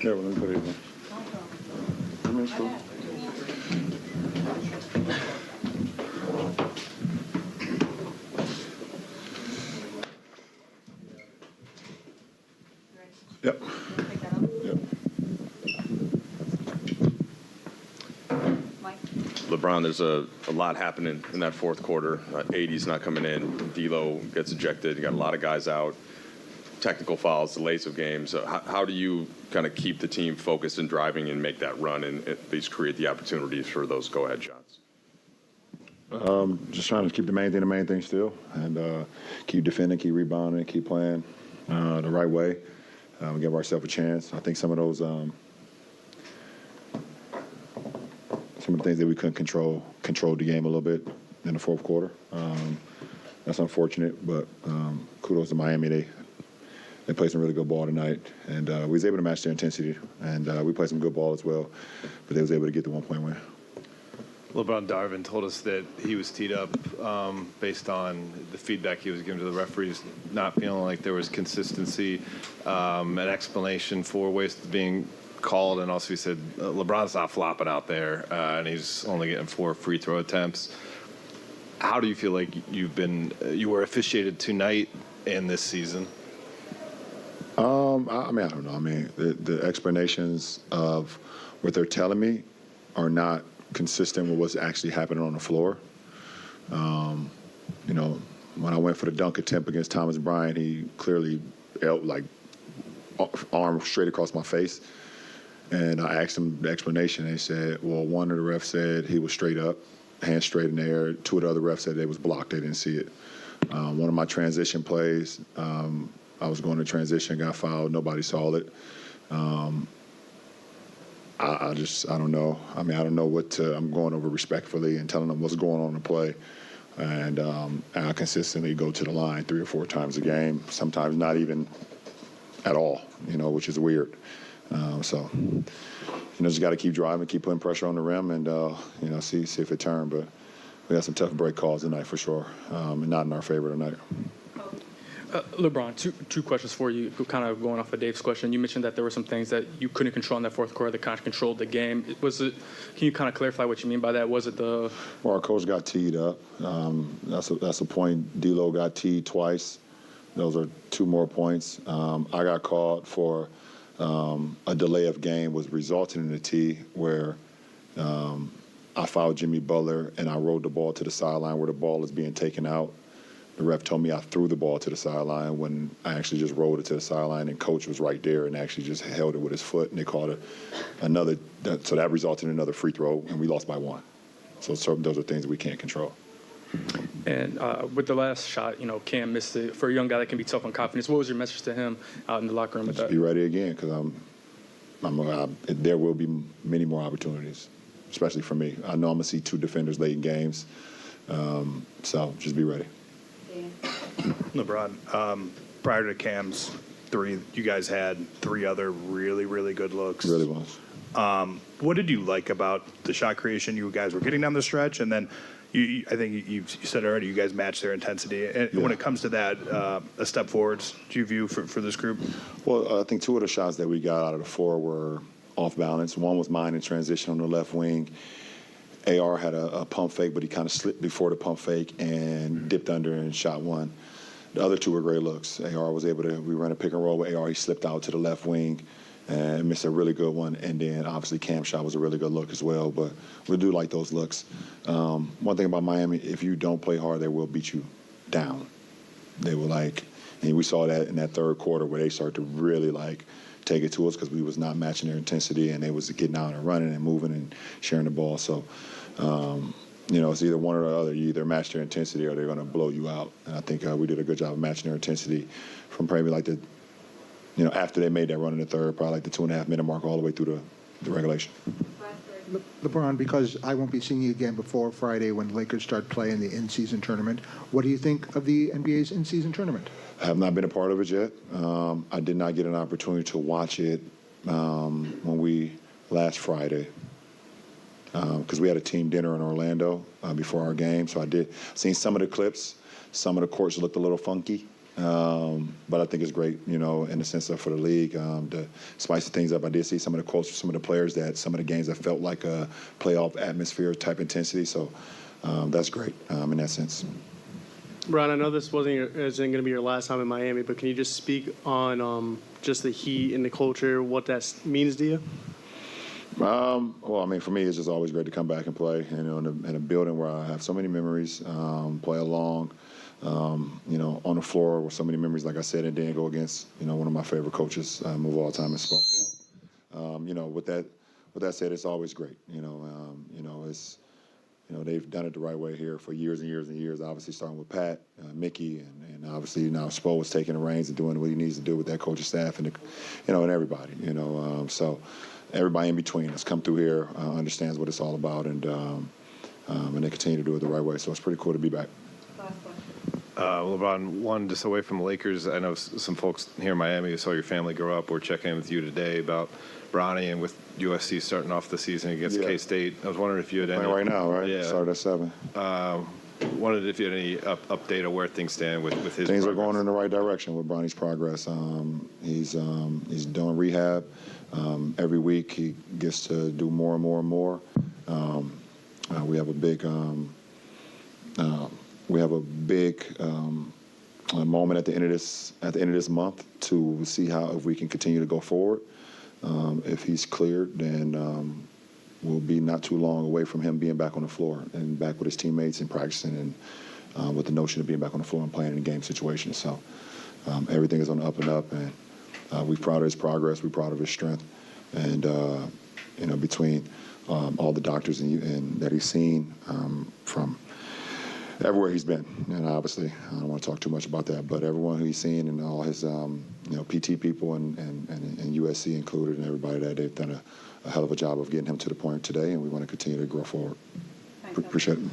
Yeah, well, let me put it in. I mean, it's cool. Yep. Yep. LeBron, there's a lot happening in that fourth quarter. 80's not coming in. D'Lo gets ejected. You got a lot of guys out. Technical fouls, delays of games. How do you kind of keep the team focused and driving and make that run and at least create the opportunities for those go-ahead shots? Just trying to keep the main thing still and keep defending, keep rebounding, keep playing the right way. Give ourselves a chance. I think some of those, some of the things that we couldn't control the game a little bit in the fourth quarter. That's unfortunate, but kudos to Miami. They played some really good ball tonight, and we was able to match their intensity, and we played some good ball as well, but they was able to get the 1-point win. LeBron Darvin told us that he was teed up based on the feedback he was giving to the referees, not feeling like there was consistency, an explanation for waste being called, and also he said LeBron's not flopping out there, and he's only getting 4 free throw attempts. How do you feel like you were officiated tonight and this season? I mean, I don't know. I mean, the explanations of what they're telling me are not consistent with what's actually happening on the floor. You know, when I went for the dunk attempt against Thomas Bryant, he clearly arm straight across my face. And I asked him the explanation. They said, well, one of the refs said he was straight up, hands straight in the air. 2 of the other refs said they was blocked. They didn't see it. One of my transition plays, I was going to transition, got fouled. Nobody saw it. I don't know. I mean, I don't know what I'm going over respectfully and telling them what's going on in the play. And I consistently go to the line 3 or 4 times a game, sometimes not even at all, which is weird. So, just got to keep driving, keep putting pressure on the rim and, see if it turns. But we got some tough break calls tonight for sure, and not in our favor tonight. LeBron, two questions for you, kind of going off of Dave's question. You mentioned that there were some things that you couldn't control in that fourth quarter that kind of controlled the game. Can you kind of clarify what you mean by that? Was it the... Well, our coach got teed up. That's a point. D'Lo got teed twice. Those are 2 more points. I got called for a delay of game was resulting in a tee where I fouled Jimmy Butler and I rolled the ball to the sideline where the ball is being taken out. The ref told me I threw the ball to the sideline when I actually just rolled it to the sideline, and coach was right there and actually just held it with his foot, and they called it another. So that resulted in another free throw, and we lost by 1. So those are things that we can't control. And with the last shot, Cam missed it. For a young guy that can be tough on confidence, what was your message to him out in the locker room with that? Be ready again, because there will be many more opportunities, especially for me. I know I'm going to see 2 defenders late in games, so just be ready. LeBron, prior to Cam's 3, you guys had 3 other really, really good looks. Really was. What did you like about the shot creation you guys were getting down the stretch? And then I think you said already you guys matched their intensity. And when it comes to that, a step forwards, do you view for this group? Well, I think 2 of the shots that we got out of the 4 were off balance. One was mine in transition on the left wing. AR had a pump fake, but he kind of slipped before the pump fake and dipped under and shot 1. The other 2 were great looks. AR was able to, we ran a pick and roll with AR. He slipped out to the left wing and missed a really good one. And then obviously Cam's shot was a really good look as well. But we do like those looks. One thing about Miami, if you don't play hard, they will beat you down. They will and we saw that in that third quarter where they started to really take it to us because we was not matching their intensity and they was getting out and running and moving and sharing the ball. So, it's either one or the other. You either match their intensity or they're going to blow you out. And I think we did a good job of matching their intensity from probably after they made that run in the third, probably the 2.5-minute mark all the way through the regulation. LeBron, because I won't be seeing you again before Friday when the Lakers start playing the in-season tournament, what do you think of the NBA's in-season tournament? I have not been a part of it yet. I did not get an opportunity to watch it last Friday because we had a team dinner in Orlando before our game. So I did seen some of the clips. Some of the courts looked a little funky. But I think it's great, you know, in the sense of for the league to spice things up. I did see some of the quotes from some of the players that some of the games that felt like a playoff atmosphere type intensity. So that's great in that sense. Brian, I know this isn't going to be your last time in Miami, but can you just speak on just the heat and the culture, what that means to you? Well, I mean, for me, it's just always great to come back and play, you know, in a building where I have so many memories, play along, you know, on the floor with so many memories, like I said, and then go against, you know, one of my favorite coaches of all time in sports. You know, with that said, it's always great. You know, it's, you know, they've done it the right way here for years and years and years. Obviously, starting with Pat, Mickey, and obviously now Spo is taking the reins and doing what he needs to do with that coaching staff and, you know, and everybody. You know, so everybody in between has come through here, understands what it's all about, and they continue to do it the right way. So it's pretty cool to be back. LeBron, one just away from the Lakers. I know some folks here in Miami who saw your family grow up. We're checking in with you today about Bronny and with USC starting off the season against Yeah. K-State. I was wondering if you had any. Playing right now, right? Yeah. Started at 7. Wondered if you had any update of where things stand with his. Things are progress. going in the right direction with Bronny's progress. He's doing rehab every week. He gets to do more and more and more. We have a big moment at the end of this month to see if we can continue to go forward. If he's cleared, then we'll be not too long away from him being back on the floor and back with his teammates and practicing and with the notion of being back on the floor and playing in game situations. So everything is on the up and up, and we're proud of his progress. We're proud of his strength, and you know, between all the doctors and that he's seen from everywhere he's been, and obviously I don't want to talk too much about that, but everyone who he's seen and all his you know, PT people and USC included and everybody that they've done a hell of a job of getting him to the point today, and we want to continue to grow forward. Appreciate it.